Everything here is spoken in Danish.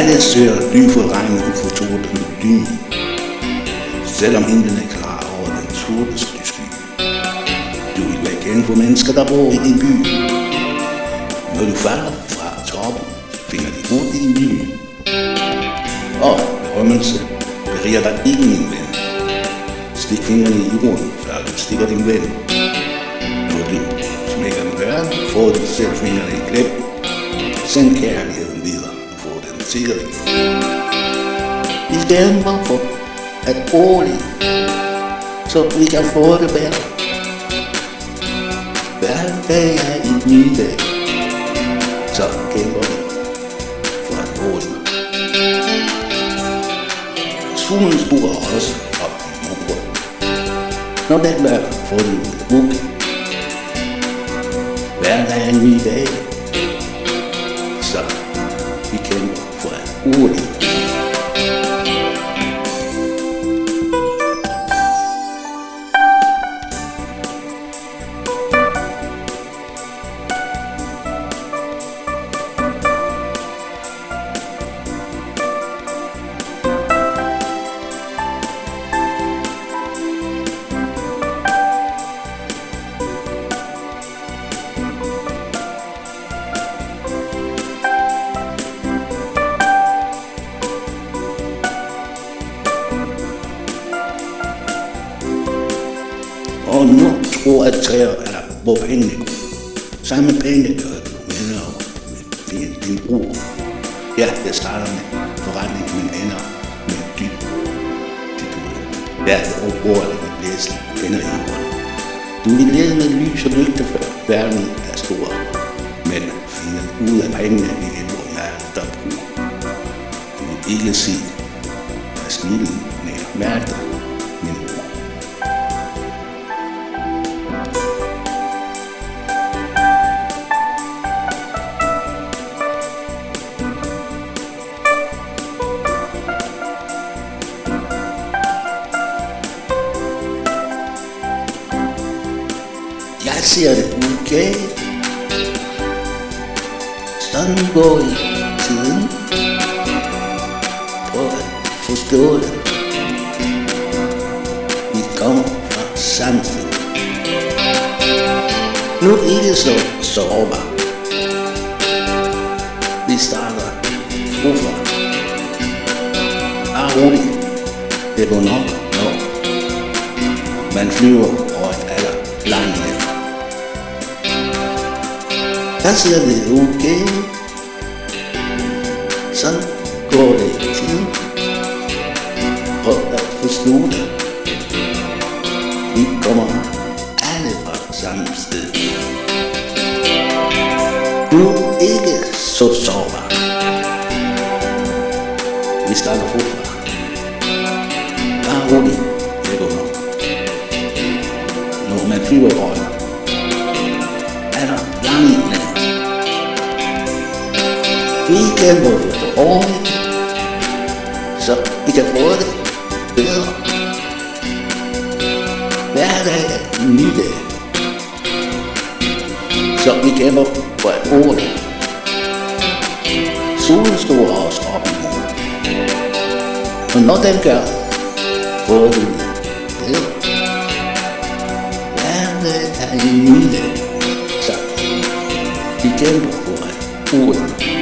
Alle søger ly for regnet ufortordnet lyn, selvom himlen er klar over den sorteste sky. Du vil være kendt for mennesker, der bor i din by. Når du falder fra toppen, finder de hurtigt en ny. Og berømmelse beriger dig ikke, min ven. Stik fingrene i jorden, før du stikker din ven. Når du smækker med døren, får du selv fingrene i klem. Send kærligheden videre, du får den sikret. Vi stemmer for at overleve, så vi kan få det bedre. Hver dag er en ny dag, så kæmper vi for at overleve. Solen skuer også op i morgen. Når den mørk får du et buk. Hver dag er en ny dag, så vi kæmper for at overleve. Og nu tror jeg, at træer er hvor pengene går. Samme penge gør du med din bror. Ja, det starter med forretning, men ender med dyb. Ja, og bror med blæsel ender i jorden. Du vil lede med lys og lygte, før verden er stor. Men finde ud af pengene i et hvor hjertet der bruger. Du vil ikke se, hvad smilen mærker, min bror. Jeg ser det okay. Sådan går i tiden. Prøv at forstå det. Vi kommer fra samme sted. Nu er ikke så sårbar. Vi starter forfra. Bare roligt. Det går nok. Man flyver over et alder langt ned. Jeg siger det okay. Sådan går det i tiden. Prøv at forstå det. Vi kommer alle fra samme sted. Du er ikke så sårbar. Vi starter forfra. Bare roligt. Det går nok. Når man flyver over er der langt ned. Vi kæmper for året, så vi kan få det bedre. Hver dag er en ny dag, så vi kæmper for at overleve. Solen står også op i morgen, og når den gør, får du det bedre. Hver dag er en ny dag, så vi kæmper for at overleve.